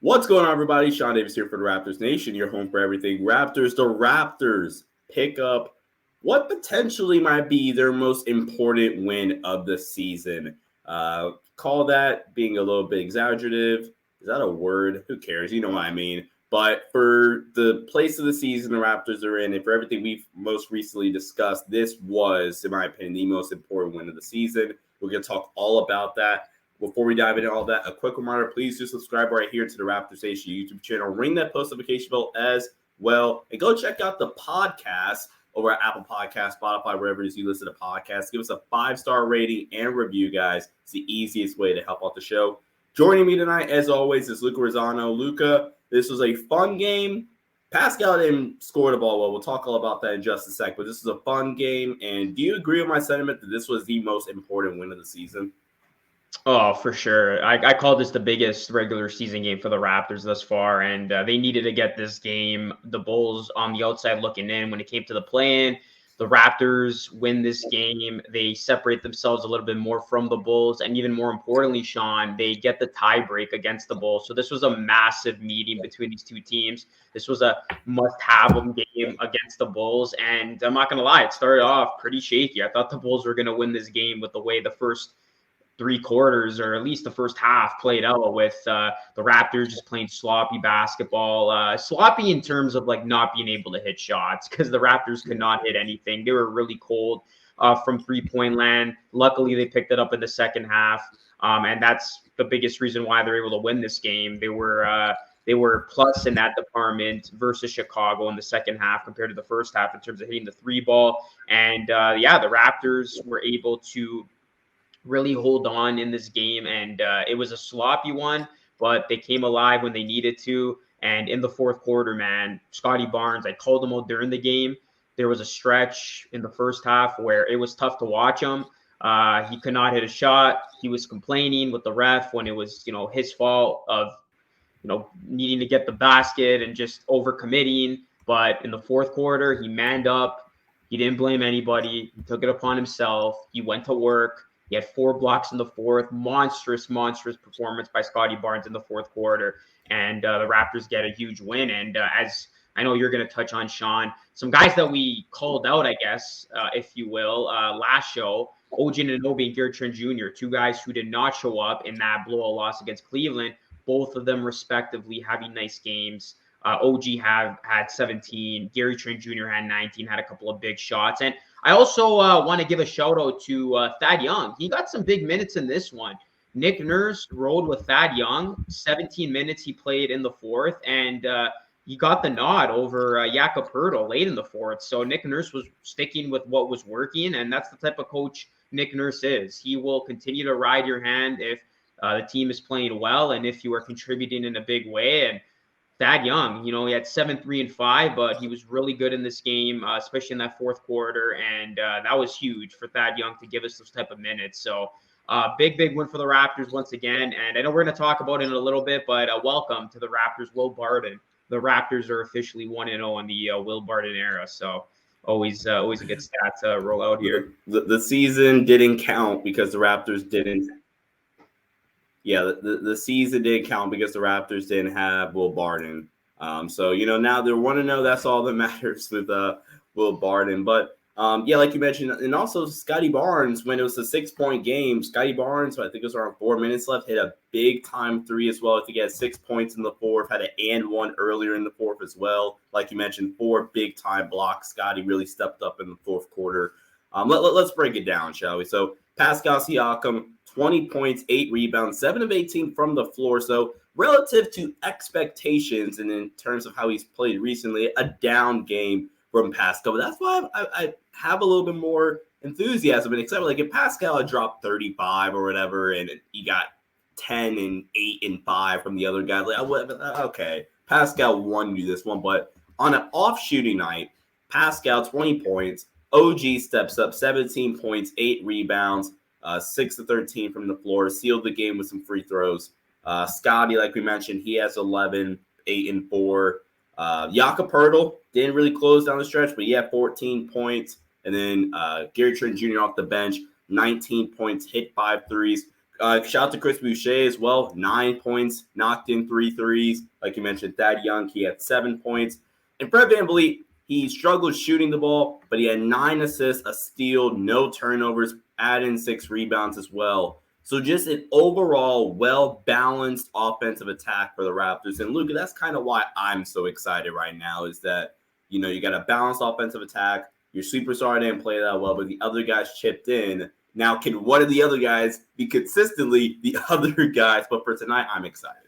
What's going on, everybody? Sean Davis here for the Raptors Nation, your home for everything Raptors. The Raptors pick up what potentially might be their most important win of the season. Call that being a little bit exaggerative. Is that a word? Who cares? You know what I mean. But for the place of the season the Raptors are in, and for everything we've most recently discussed, this was, in my opinion, the most important win of the season. We're going to talk all about that. Before we dive into all that, a quick reminder, please do subscribe right here to the Raptors Nation YouTube channel. Ring that post notification bell as well. And go check out the podcast over at Apple Podcasts, Spotify, wherever it is you listen to podcasts. Give us a 5-star rating and review, guys. It's the easiest way to help out the show. Joining me tonight, as always, is Luca Rosano. Luca, this was a fun game. Pascal didn't score the ball well. We'll talk all about that in just a sec. But this is a fun game. And do you agree with my sentiment that this was the most important win of the season? Oh, for sure. I call this the biggest regular season game for the Raptors thus far, and they needed to get this game. The Bulls on the outside looking in when it came to the play-in. The Raptors win this game. They separate themselves a little bit more from the Bulls, and even more importantly, Sean, they get the tie break against the Bulls. So this was a massive meeting between these two teams. This was a must-have game against the Bulls, and I'm not going to lie, it started off pretty shaky. I thought the Bulls were going to win this game with the way the first 3 quarters, or at least the first half, played out with the Raptors just playing sloppy basketball. Sloppy in terms of like not being able to hit shots because the Raptors could not hit anything. They were really cold from 3-point land. Luckily, they picked it up in the second half, and that's the biggest reason why they're able to win this game. They were plus in that department versus Chicago in the second half compared to the first half in terms of hitting the 3 ball. And the Raptors were able to really hold on in this game, and it was a sloppy one, but they came alive when they needed to. And in the fourth quarter, man, Scotty Barnes, I called him out during the game. There was a stretch in the first half where it was tough to watch him. He could not hit a shot. He was complaining with the ref when it was, his fault of, needing to get the basket and just overcommitting. But in the fourth quarter, he manned up. He didn't blame anybody. He took it upon himself. He went to work. He had 4 blocks in the fourth. Monstrous performance by Scotty Barnes in the fourth quarter. And the Raptors get a huge win. And as I know you're going to touch on, Sean, some guys that we called out, I guess, if you will, last show, OG Anunoby and Gary Trent Jr., 2 guys who did not show up in that blowout loss against Cleveland, both of them respectively having nice games. OG had 17. Gary Trent Jr. had 19, had a couple of big shots. And I also want to give a shout out to Thad Young. He got some big minutes in this one. Nick Nurse rode with Thad Young. 17 minutes he played in the fourth, and he got the nod over Jakob Poeltl late in the fourth. So Nick Nurse was sticking with what was working, and that's the type of coach Nick Nurse is. He will continue to ride your hand if the team is playing well and if you are contributing in a big way. And Thad Young, he had 7, 3, and 5, but he was really good in this game, especially in that fourth quarter. And that was huge for Thad Young to give us those type of minutes. So big win for the Raptors once again. And I know we're going to talk about it in a little bit, but welcome to the Raptors, Will Barton. The Raptors are officially 1-0 in the Will Barton era. So always a good stat to roll out here. The season didn't count because the Raptors didn't. Yeah, the season did count because the Raptors didn't have Will Barton. So, now they're 1-0. That's all that matters with Will Barton. But, like you mentioned, and also Scotty Barnes, when it was a 6-point game, Scotty Barnes, I think it was around 4 minutes left, hit a big-time 3 as well. I think he had 6 points in the fourth, had an and 1 earlier in the fourth as well. Like you mentioned, 4 big-time blocks. Scotty really stepped up in the fourth quarter. Let's break it down, shall we? So, Pascal Siakam, 20 points, 8 rebounds, 7 of 18 from the floor. So relative to expectations and in terms of how he's played recently, a down game from Pascal. But that's why I have a little bit more enthusiasm and excitement. Like if Pascal had dropped 35 or whatever and he got 10 and 8 and 5 from the other guy, like, okay, Pascal won you this one. But on an off shooting night, Pascal, 20 points. OG steps up, 17 points, 8 rebounds. 6 to 13 from the floor, sealed the game with some free throws. Scotty, like we mentioned, he has 11, 8 and 4. Jakob Poeltl didn't really close down the stretch, but he had 14 points. And then Gary Trent Jr. off the bench, 19 points, hit 5 threes. Shout out to Chris Boucher as well. 9 points, knocked in 3 threes. Like you mentioned, Thad Young, he had 7 points. And Fred VanVleet, he struggled shooting the ball, but he had 9 assists, a steal, no turnovers, add in 6 rebounds as well. So just an overall well-balanced offensive attack for the Raptors. And Luka, that's kind of why I'm so excited right now is that, you got a balanced offensive attack. Your superstar didn't play that well, but the other guys chipped in. Now, can one of the other guys be consistently the other guys? But for tonight, I'm excited.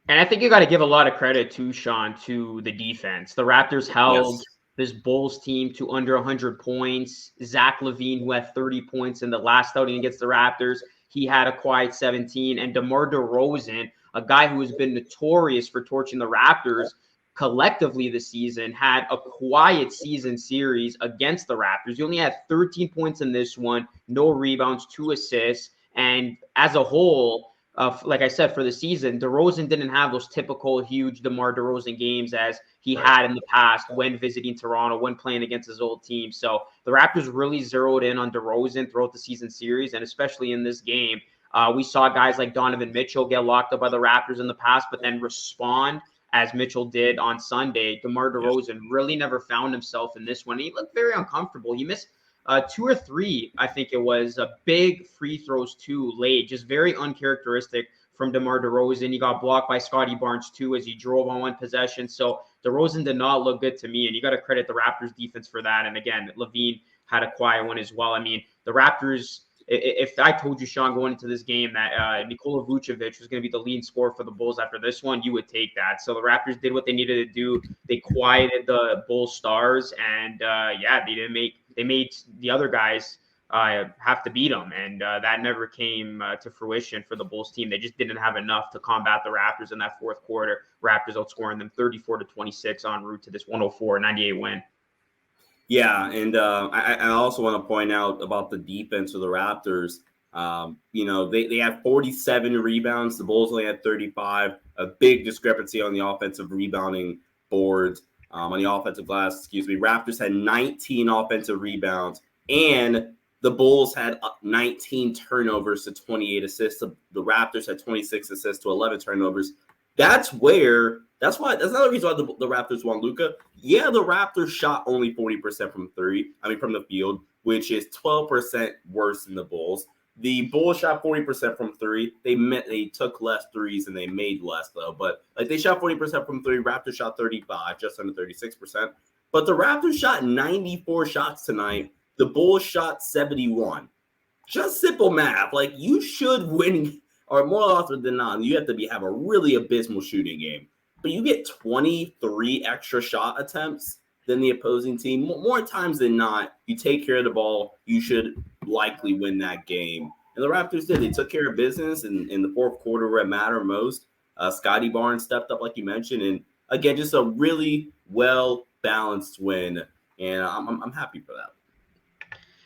And I think you got to give a lot of credit to Sean, to the defense. The Raptors held this Bulls team to under 100 points. Zach LaVine, who had 30 points in the last outing against the Raptors, he had a quiet 17. And DeMar DeRozan, a guy who has been notorious for torching the Raptors collectively this season, had a quiet season series against the Raptors. He only had 13 points in this one, no rebounds, 2 assists. And as a whole, like I said, for the season, DeRozan didn't have those typical huge DeMar DeRozan games as he had in the past when visiting Toronto, when playing against his old team. So the Raptors really zeroed in on DeRozan throughout the season series, and especially in this game. We saw guys like Donovan Mitchell get locked up by the Raptors in the past, but then respond as Mitchell did on Sunday. DeMar DeRozan really never found himself in this one. He looked very uncomfortable. He missed 2 or 3, I think it was, big free throws too late, just very uncharacteristic from DeMar DeRozan. He got blocked by Scotty Barnes too as he drove on one possession. So DeRozan did not look good to me, and you got to credit the Raptors defense for that. And again, LaVine had a quiet one as well. I mean, the Raptors, if I told you, Sean, going into this game that Nikola Vucevic was going to be the leading scorer for the Bulls after this one, you would take that. So the Raptors did what they needed to do. They quieted the Bulls stars, and they made the other guys have to beat them, and that never came to fruition for the Bulls team. They just didn't have enough to combat the Raptors in that fourth quarter. Raptors outscoring them 34-26 en route to this 104-98 win. Yeah, and I also want to point out about the defense of the Raptors. They had 47 rebounds. The Bulls only had 35. A big discrepancy on the offensive rebounding boards. On the offensive glass, Raptors had 19 offensive rebounds, and the Bulls had 19 turnovers to 28 assists. The Raptors had 26 assists to 11 turnovers. That's another reason why the Raptors won, Luka. Yeah, the Raptors shot only 40% from the field, which is 12% worse than the Bulls. The Bulls shot 40% from 3. They took less threes and they made less though. But they shot 40% from 3. Raptors shot 35, just under 36%. But the Raptors shot 94 shots tonight. The Bulls shot 71. Just simple math. You should win, or more often than not, you have to have a really abysmal shooting game. But you get 23 extra shot attempts than the opposing team. More times than not, you take care of the ball, you should likely win that game. And the Raptors did. They took care of business in the fourth quarter where it mattered most. Scotty Barnes stepped up, like you mentioned. And again, just a really well-balanced win. And I'm happy for that.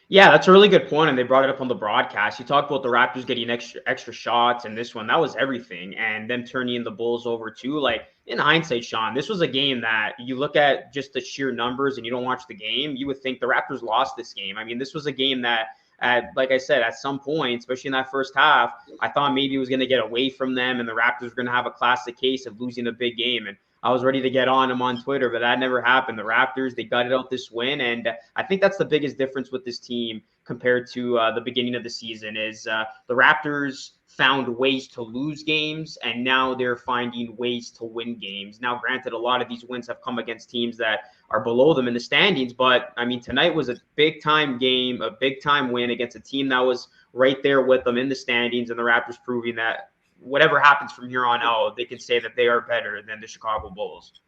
Yeah, that's a really good point, and they brought it up on the broadcast. You talked about the Raptors getting extra shots, and this one, that was everything, and them turning the Bulls over too. In hindsight, Sean, this was a game that you look at just the sheer numbers and you don't watch the game, you would think the Raptors lost this game. I mean, this was a game that, like I said, at some point, especially in that first half, I thought maybe it was going to get away from them, and the Raptors were going to have a classic case of losing a big game, and I was ready to get on them on Twitter, but that never happened. The Raptors, they gutted out this win, and I think that's the biggest difference with this team compared to the beginning of the season is the Raptors found ways to lose games, and now they're finding ways to win games. Now, granted, a lot of these wins have come against teams that are below them in the standings, but, I mean, tonight was a big-time game, a big-time win against a team that was right there with them in the standings, and the Raptors proving that whatever happens from here on out, they can say that they are better than the Chicago Bulls.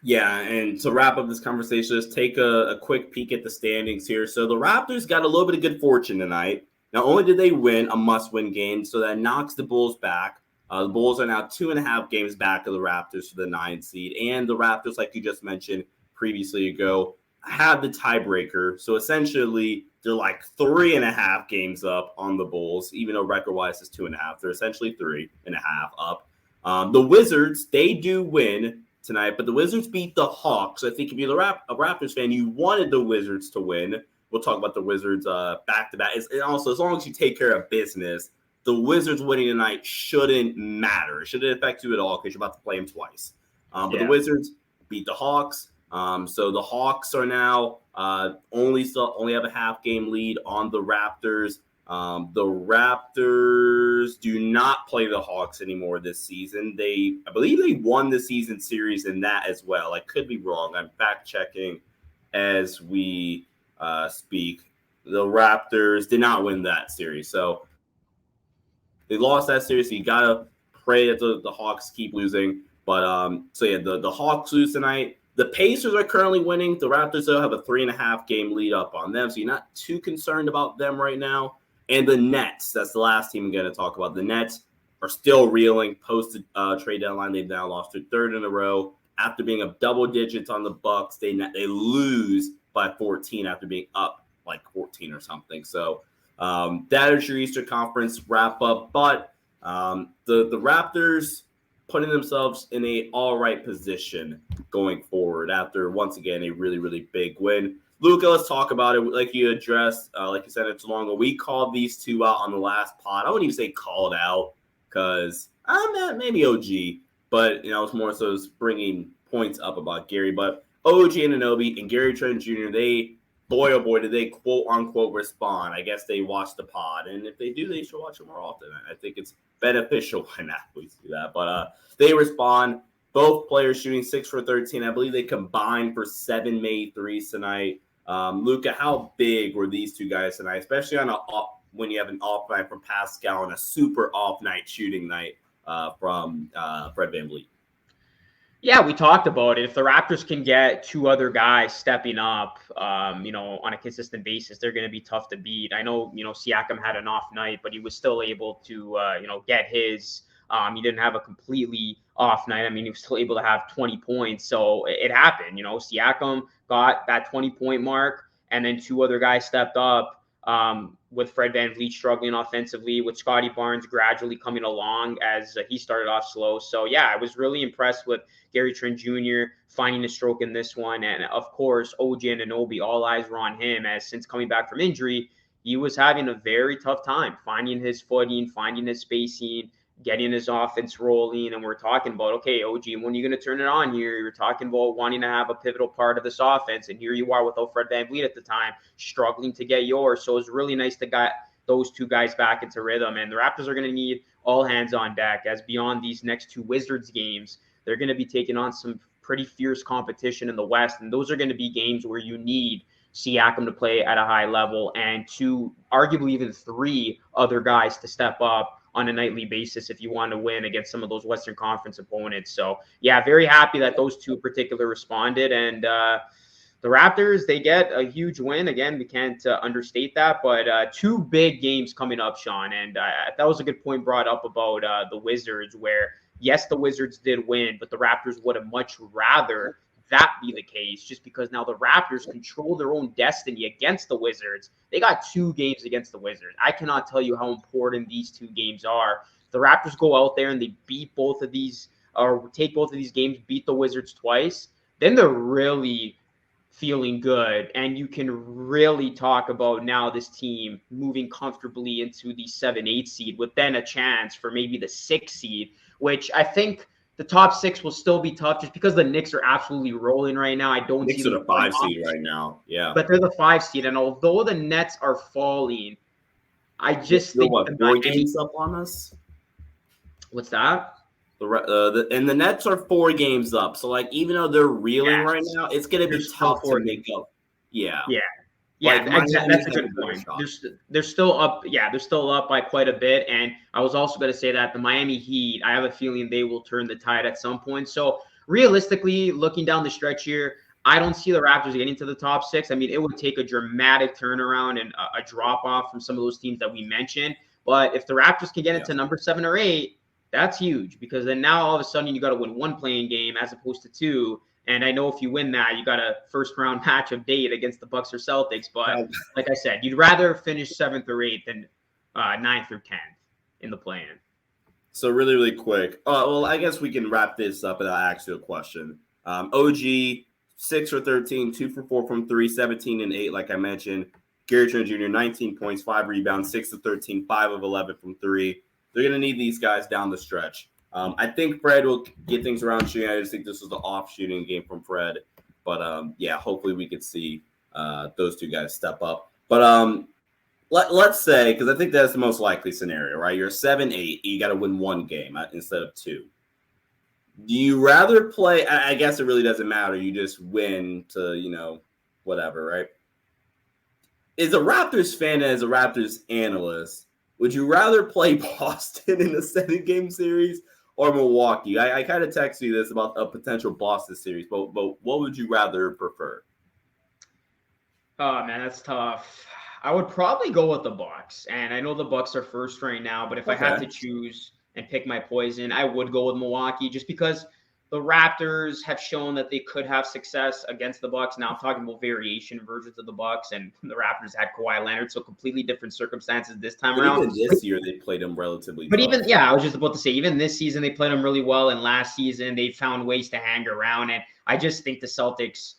Yeah, and to wrap up this conversation, let's take a quick peek at the standings here. So the Raptors got a little bit of good fortune tonight. Not only did they win a must-win game, so that knocks the Bulls back. The Bulls are now 2.5 games back of the Raptors for the 9th seed. And the Raptors, like you just mentioned previously ago, have the tiebreaker. So essentially, they're 3.5 games up on the Bulls, even though record-wise it's 2.5. They're essentially 3.5 up. The Wizards, they do win tonight, but the Wizards beat the Hawks. I think if you're a Raptors fan, you wanted the Wizards to win. we'll talk about the Wizards back to back. And also, as long as you take care of business, the Wizards winning tonight shouldn't matter. It shouldn't affect you at all because you're about to play them twice. But the Wizards beat the Hawks. So the Hawks are now only have a half game lead on the Raptors. The Raptors do not play the Hawks anymore this season. I believe they won the season series in that as well. I could be wrong. I'm fact checking as we speak. The Raptors did not win that series. So they lost that series. So you got to pray that the Hawks keep losing. But the Hawks lose tonight. The Pacers are currently winning. The Raptors, though, have a 3.5 game lead up on them. So you're not too concerned about them right now. And the Nets, that's the last team I'm going to talk about. The Nets are still reeling post trade deadline. They've now lost their third in a row. After being up double digits on the Bucks, they lose by 14 after being up like 14 or something. So that is your Eastern Conference wrap up. But the Raptors putting themselves in a all right position going forward after, once again, a really, really big win. Luca, let's talk about it. Like you addressed, like you said, it's long. We called these two out on the last pod. I wouldn't even say called out because maybe OG, but it's more so bringing points up about Gary. But OG Anunoby and Gary Trent Jr., boy, did they quote unquote respond. I guess they watched the pod, and if they do, they should watch it more often. I think it's beneficial when athletes do that. But they respond. Both players shooting 6 for 13. I believe they combined for 7 made threes tonight. Luca, how big were these two guys tonight, especially on when you have an off night from Pascal and a super off night shooting night from Fred VanVleet? Yeah, we talked about it. If the Raptors can get two other guys stepping up, on a consistent basis, they're going to be tough to beat. I know, Siakam had an off night, but he was still able to, get his. He didn't have a completely off night. I mean, he was still able to have 20 points. So it happened. Siakam got that 20-point mark, and then two other guys stepped up. With Fred VanVleet struggling offensively, with Scotty Barnes gradually coming along as he started off slow. So, yeah, I was really impressed with Gary Trent Jr. finding a stroke in this one. And, of course, OG Anunoby, all eyes were on him as since coming back from injury, he was having a very tough time finding his footing, finding his spacing, getting his offense rolling. And we're talking about, okay, OG, when are you going to turn it on here? You're talking about wanting to have a pivotal part of this offense. And here you are without Fred VanVleet at the time, struggling to get yours. So it's really nice to get those two guys back into rhythm. And the Raptors are going to need all hands on deck as beyond these next two Wizards games, they're going to be taking on some pretty fierce competition in the West. And those are going to be games where you need Siakam to play at a high level and two, arguably even three other guys to step up on a nightly basis if you want to win against some of those Western Conference opponents. So, yeah, very happy that those two in particular responded. And the Raptors, they get a huge win. Again, we can't understate that. But two big games coming up, Sean. And that was a good point brought up about the Wizards where, yes, the Wizards did win, but the Raptors would have much rather that be the case just because now the Raptors control their own destiny against the Wizards. They got 2 games against the Wizards. I cannot tell you how important these 2 games are. The Raptors go out there and they beat both of these or take both of these games, beat the Wizards twice, then they're really feeling good. And you can really talk about now this team moving comfortably into the 7-8 seed with then a chance for maybe the 6 seed, which I think the top 6 will still be tough just because the Knicks are absolutely rolling right now. I don't Knicks see are the 5 seed right now. Yeah. But they're the 5 seed. And although the Nets are falling, I just think what, 4 games up on us? What's that? And the Nets are 4 games up. So, like, even though they're reeling right now, it's going to be tough to make up. Yeah. Yeah. Yeah, like, exactly. That's a good point. They're still up. Yeah, they're still up by quite a bit. And I was also going to say that the Miami Heat, I have a feeling they will turn the tide at some point. So realistically, looking down the stretch here, I don't see the Raptors getting to the top 6. I mean, it would take a dramatic turnaround and a drop off from some of those teams that we mentioned. But if the Raptors can get into number 7 or 8, that's huge because then now all of a sudden you got to win 1 playing game as opposed to 2. And I know if you win that, you got a first-round match of date against the Bucks or Celtics. But like I said, you'd rather finish 7th or 8th than 9th or 10th in the play-in. So really, really quick. Well, I guess we can wrap this up and I'll ask you a question. OG, 6 for 13, 2 for 4 from 3, 17 and 8, like I mentioned. Gary Trent Jr., 19 points, 5 rebounds, 6 of 13, 5 of 11 from 3. They're going to need these guys down the stretch. I think Fred will get things around shooting. I just think this was the off shooting game from Fred. But, yeah, hopefully we could see those two guys step up. But let's say, because I think that's the most likely scenario, right? You're 7-8. You got to win one game instead of two. Do you rather play? I guess it really doesn't matter. You just win to, whatever, right? As a Raptors fan and as a Raptors analyst, would you rather play Boston in a 7-game series or Milwaukee? I kind of texted you this about a potential Boston series, but what would you rather prefer? Oh man, that's tough. I would probably go with the Bucks, and I know the Bucks are first right now, but if I had to choose and pick my poison, I would go with Milwaukee just because the Raptors have shown that they could have success against the Bucks. Now I'm talking about variation versions of the Bucks, and the Raptors had Kawhi Leonard, so completely different circumstances this time around. Even this year, they played them relatively. But tough. I was just about to say, even this season they played them really well, and last season they found ways to hang around. And I just think the Celtics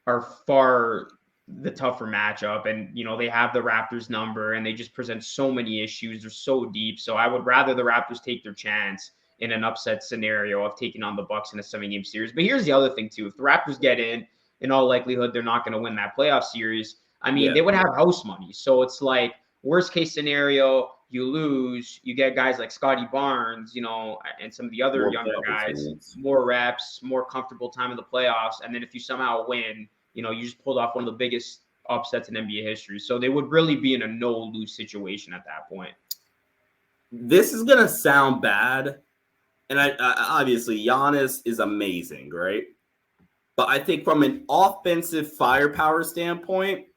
are far the tougher matchup, and they have the Raptors number, and they just present so many issues. They're so deep, so I would rather the Raptors take their chance in an upset scenario of taking on the Bucks in a 7-game series. But here's the other thing too: if the Raptors get in all likelihood, they're not going to win that playoff series. I mean, they would have house money, so it's like worst case scenario, you lose, you get guys like Scotty Barnes, and some of the other younger guys, more reps, more comfortable time in the playoffs, and then if you somehow win, you just pulled off one of the biggest upsets in NBA history. So they would really be in a no-lose situation at that point. This is going to sound bad. And I obviously, Giannis is amazing, right? But I think from an offensive firepower standpoint,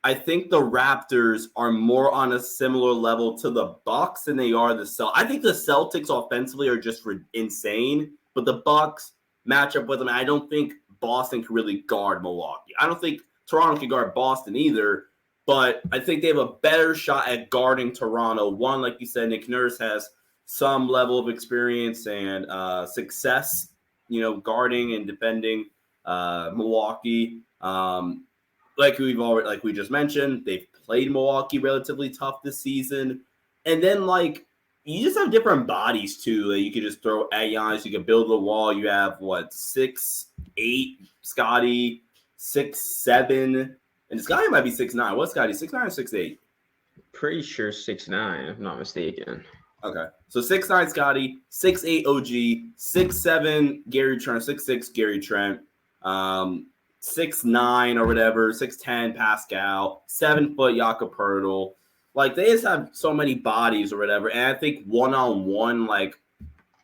I think the Raptors are more on a similar level to the Bucks than they are the Celtics. I think the Celtics offensively are just insane, but the Bucks match up with them. I don't think Boston can really guard Milwaukee. I don't think Toronto can guard Boston either, but I think they have a better shot at guarding Toronto. One, like you said, Nick Nurse has some level of experience and success, guarding and defending Milwaukee. Like we just mentioned, they've played Milwaukee relatively tough this season. And then you just have different bodies too. You could just throw at Giannis. You could build the wall. You have 6'8" Scotty, 6'7", and Scotty might be 6'9". What's Scotty? 6'9" or 6'8"? Pretty sure 6'9", if I'm not mistaken. Okay, so 6'9" Scotty, 6'8" OG, 6'7" Gary Trent, 6'6" Gary Trent, 6'9" or whatever, 6'10" Pascal, 7-foot Jakob Poeltl. They just have so many bodies or whatever. And I think one-on-one,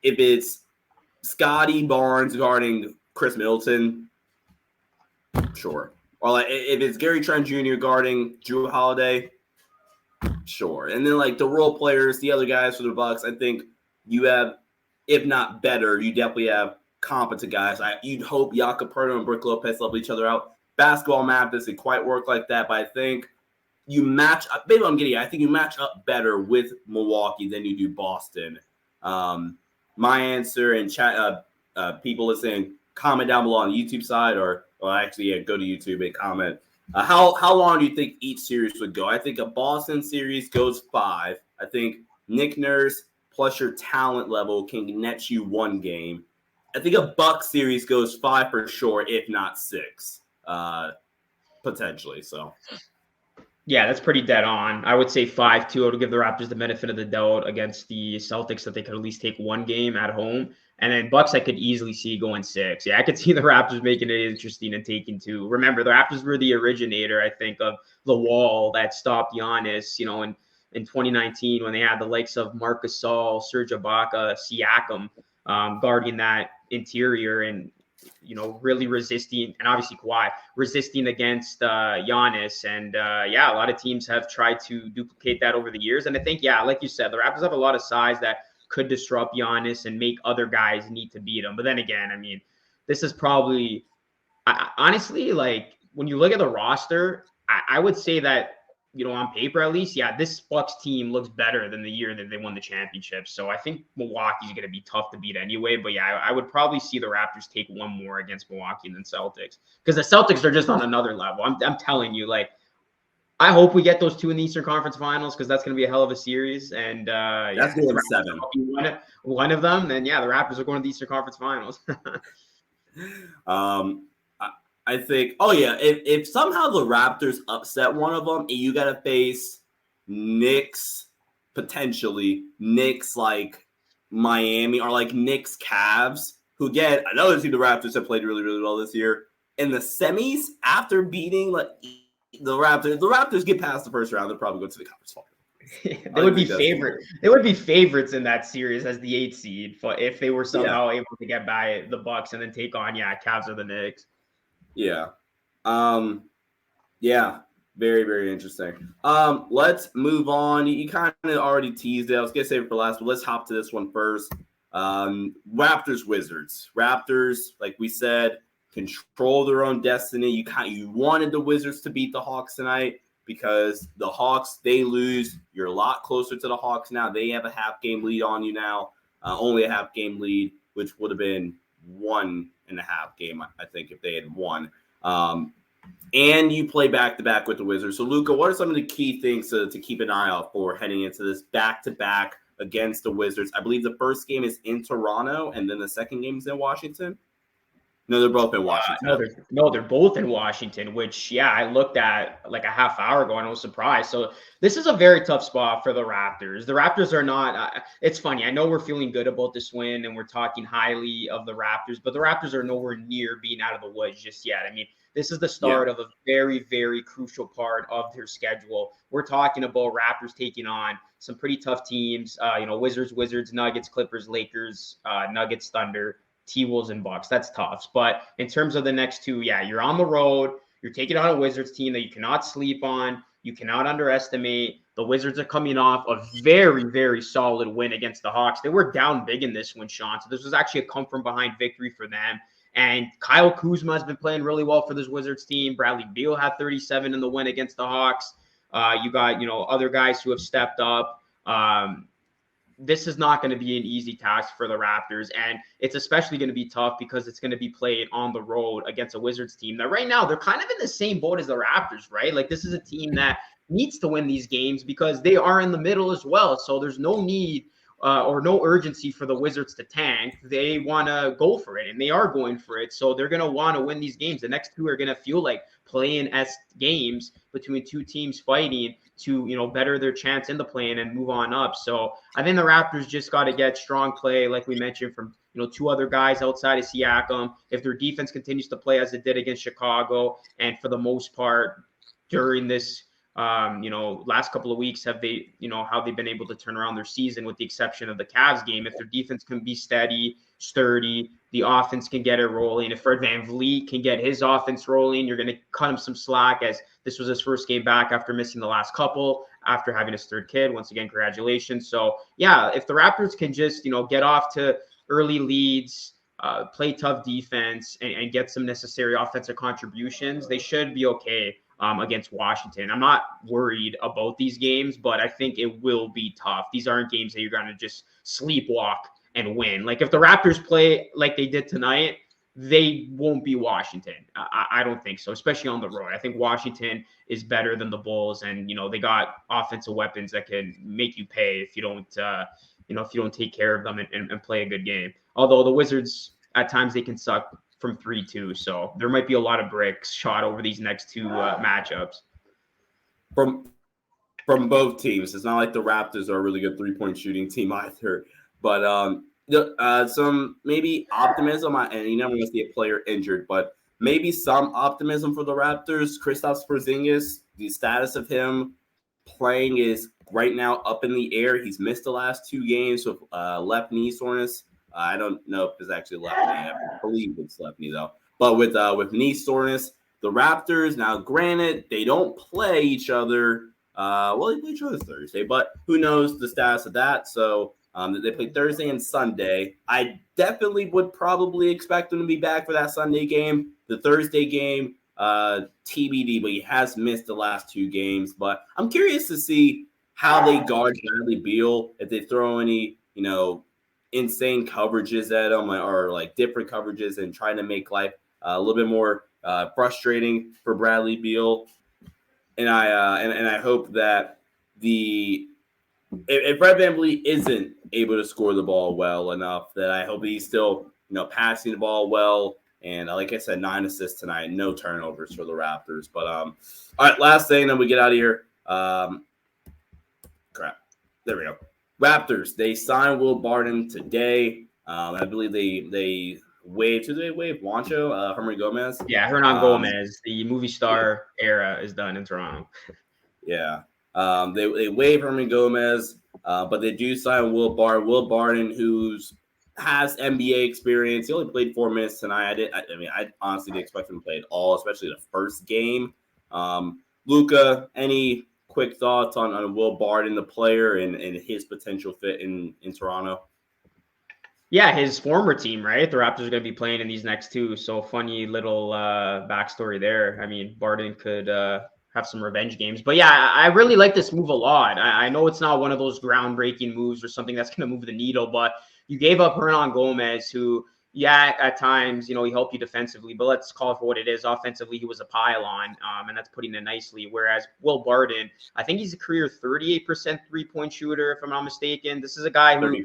if it's Scotty Barnes guarding Chris Middleton, sure. Or if it's Gary Trent Jr. guarding Jrue Holiday, sure. And then the role players, the other guys for the Bucks, I think you have, if not better, you definitely have competent guys. You'd hope Jakob Poeltl and Brook Lopez level each other out. Basketball map doesn't quite work like that, but I think you match up. Maybe I'm getting it. I think you match up better with Milwaukee than you do Boston. My answer, and chat, people listening, comment down below on the YouTube side, or actually, go to YouTube and comment. How long do you think each series would go? I think a Boston series goes 5. I think Nick Nurse plus your talent level can net you 1 game. I think a Bucks series goes 5 for sure, if not 6, potentially. So. Yeah, that's pretty dead on. I would say 5-2. I would give the Raptors the benefit of the doubt against the Celtics that they could at least take 1 game at home. And then Bucks, I could easily see going 6. Yeah, I could see the Raptors making it interesting and taking 2. Remember, the Raptors were the originator, I think, of the wall that stopped Giannis, in 2019 when they had the likes of Marc Gasol, Serge Ibaka, Siakam guarding that interior and, really resisting, and obviously Kawhi, resisting against Giannis. And, a lot of teams have tried to duplicate that over the years. And I think, like you said, the Raptors have a lot of size that could disrupt Giannis and make other guys need to beat him. But then again, I mean, this is probably, honestly, when you look at the roster, I would say that, on paper at least, this Bucks team looks better than the year that they won the championship. So I think Milwaukee's going to be tough to beat anyway. But I would probably see the Raptors take 1 more against Milwaukee than Celtics, because the Celtics are just on another level. I'm telling you, I hope we get those two in the Eastern Conference Finals because that's going to be a hell of a series. And That's if the going Raptors 7. one of them, then the Raptors are going to the Eastern Conference Finals. I think. Oh yeah, if somehow the Raptors upset one of them, and you got to face Knicks, potentially Knicks like Miami or like Knicks Cavs, who again another team the Raptors have played really really well this year in the semis after beating like the Raptors. The Raptors get past the first round, they'll probably go to the conference final. They would be favorite. They would be favorites in that series as the 8th seed if they were somehow able to get by the Bucks and then take on Cavs or the Knicks. Yeah. Yeah. Very, very interesting. Let's move on. You kind of already teased it. I was gonna save it for last, but let's hop to this one first. Raptors Wizards. Raptors, like we said, control their own destiny. You wanted the Wizards to beat the Hawks tonight because the Hawks, they lose. You're a lot closer to the Hawks now. They have a half game lead on you now. Only a half game lead, which would have been 1.5 game, I think, if they had won. And you play back-to-back with the Wizards. So, Luca, what are some of the key things to keep an eye out for heading into this back-to-back against the Wizards? I believe the first game is in Toronto, and then the second game is in Washington. No, they're both in Washington. They're both in Washington, which, I looked at like a half hour ago and I was surprised. So this is a very tough spot for the Raptors. The Raptors are not it's funny. I know we're feeling good about this win and we're talking highly of the Raptors, but the Raptors are nowhere near being out of the woods just yet. I mean, this is the start of a very, very crucial part of their schedule. We're talking about Raptors taking on some pretty tough teams, Wizards, Nuggets, Clippers, Lakers, Nuggets, Thunder, T-Wolves, and Bucks. That's tough. But in terms of the next two, you're on the road. You're taking on a Wizards team that you cannot sleep on. You cannot underestimate. The Wizards are coming off a very, very solid win against the Hawks. They were down big in this one, Sean. So this was actually a come-from-behind victory for them. And Kyle Kuzma has been playing really well for this Wizards team. Bradley Beal had 37 in the win against the Hawks. You got, other guys who have stepped up. This is not going to be an easy task for the Raptors. And it's especially going to be tough because it's going to be played on the road against a Wizards team that right now they're kind of in the same boat as the Raptors, right? Like this is a team that needs to win these games because they are in the middle as well. So there's no need or no urgency for the Wizards to tank. They want to go for it, and they are going for it. So they're going to want to win these games. The next two are going to feel like play-in-esque games between two teams fighting to, better their chance in the play-in and move on up. So I think the Raptors just got to get strong play, like we mentioned, from two other guys outside of Siakam. If their defense continues to play as it did against Chicago, and for the most part during this last couple of weeks, have they, how they've been able to turn around their season with the exception of the Cavs game. If their defense can be steady, sturdy, the offense can get it rolling. If Fred VanVleet can get his offense rolling, you're going to cut him some slack as this was his first game back after missing the last couple, after having his third kid. Once again, congratulations. So if the Raptors can just, get off to early leads, play tough defense and get some necessary offensive contributions, they should be okay against Washington. I'm not worried about these games, but I think it will be tough. These aren't games that you're going to just sleepwalk and win. Like if the Raptors play like they did tonight, they won't be Washington. I don't think so, especially on the road. I think Washington is better than the Bulls, and they got offensive weapons that can make you pay if you don't, if you don't take care of them and play a good game. Although the Wizards at times they can suck from 3-2, so there might be a lot of bricks shot over these next two matchups. From both teams, it's not like the Raptors are a really good 3-point shooting team either. But some maybe optimism, and you never want to see a player injured, but maybe some optimism for the Raptors. Kristaps Porzingis, the status of him playing is right now up in the air. He's missed the last 2 games with left knee soreness. I don't know if it's actually left knee. I believe it's left knee though. But with knee soreness, the Raptors, now granted, they don't play each other. Well, they play each other Thursday, but who knows the status of that. So they play Thursday and Sunday. I definitely would probably expect them to be back for that Sunday game. The Thursday game, TBD, but he has missed the last 2 games. But I'm curious to see how they guard Bradley Beal, if they throw any, insane coverages at him or like different coverages and trying to make life a little bit more frustrating for Bradley Beal. and I hope that if Fred VanVleet isn't able to score the ball well enough, that I hope he's still passing the ball well. And like I said, 9 assists tonight, no turnovers for the Raptors. But all right, last thing, then we get out of here. Crap, there we go. Raptors, they signed Will Barton today. I believe they waived. Who did they waive? Juancho, Herman Gomez. Yeah, Hernan Gomez, the movie star era is done in Toronto. Yeah. They waive Herman Gomez, but they do sign Will Barton, who's has NBA experience. He only played 4 minutes tonight. I honestly didn't expect him to play at all, especially the first game. Luca, any quick thoughts on Will Barton, the player, and his potential fit in Toronto? Yeah, his former team, right? The Raptors are going to be playing in these next two. So funny little backstory there. I mean, Barton could have some revenge games. But yeah, I really like this move a lot. I know it's not one of those groundbreaking moves or something that's going to move the needle, but you gave up Hernan Gomez, who, yeah, at times, he helped you defensively, but let's call it for what it is. Offensively, he was a pylon, and that's putting it nicely. Whereas Will Barton, I think he's a career 38% three-point shooter, if I'm not mistaken. This is a guy who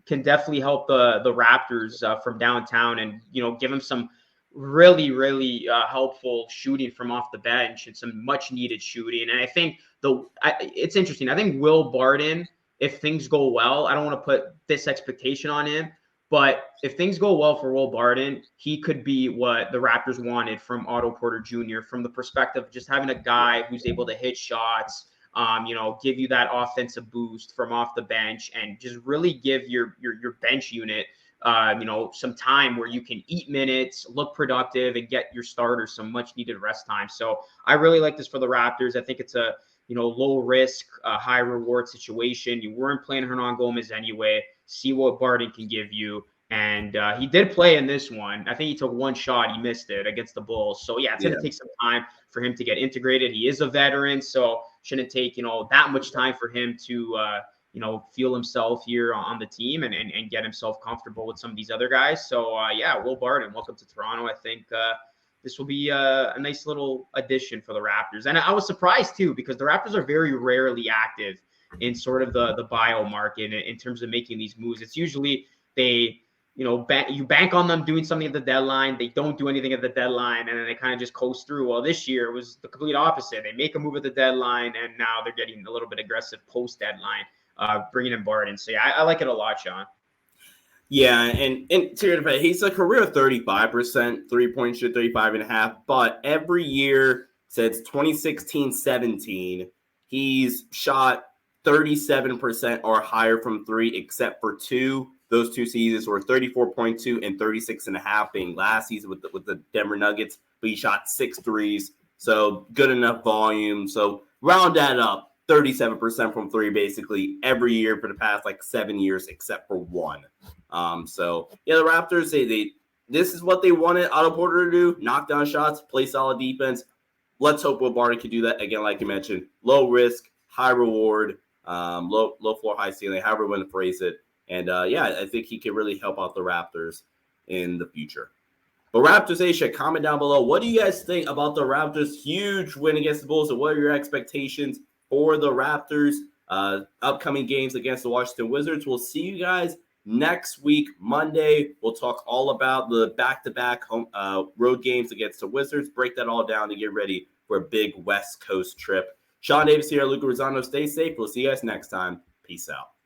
can definitely help the Raptors from downtown, and give him some really helpful shooting from off the bench and some much needed shooting. And I think it's interesting. I think Will Barton, if things go well, I don't want to put this expectation on him, but if things go well for Will Barton, he could be what the Raptors wanted from Otto Porter Jr. from the perspective of just having a guy who's able to hit shots, give you that offensive boost from off the bench, and just really give your bench unit, some time where you can eat minutes, look productive, and get your starters some much needed rest time. So I really like this for the Raptors. I think it's a low risk, high reward situation. You weren't playing Hernan Gomez anyway. See what Barton can give you. And he did play in this one. I think he took one shot. He missed it against the Bulls. So, yeah, it's going to take some time for him to get integrated. He is a veteran, so shouldn't take, that much time for him to, feel himself here on the team and get himself comfortable with some of these other guys. So, yeah, Will Barton, welcome to Toronto. I think this will be a nice little addition for the Raptors. And I was surprised, too, because the Raptors are very rarely active in sort of the bio market in terms of making these moves. It's usually you bank on them doing something at the deadline. They don't do anything at the deadline, and then they kind of just coast through. Well, this year was the complete opposite. They make a move at the deadline, and now they're getting a little bit aggressive post-deadline, bringing in Barton. So, yeah, I like it a lot, Sean. Yeah, and to your defense, he's a career 35% three-point shoot, 35.5. But every year since 2016-17, he's shot 37% or higher from three, except for two. Those 2 seasons were 34.2 and 36.5, being last season with the Denver Nuggets. But he shot 6 threes, so good enough volume. So round that up, 37% from three basically every year for the past 7 years, except for one. So yeah, the Raptors, they this is what they wanted Otto Porter to do: knock down shots, play solid defense. Let's hope Will Barton can do that again, like you mentioned. Low risk, high reward, low floor, high ceiling, however you want to phrase it. And yeah, I think he can really help out the Raptors in the future. But Raptors Nation, comment down below. What do you guys think about the Raptors' huge win against the Bulls, and what are your expectations for the Raptors' upcoming games against the Washington Wizards? We'll see you guys next week, Monday. We'll talk all about the back-to-back home road games against the Wizards. Break that all down to get ready for a big West Coast trip. Sean Davis here, Luca Rosano. Stay safe. We'll see you guys next time. Peace out.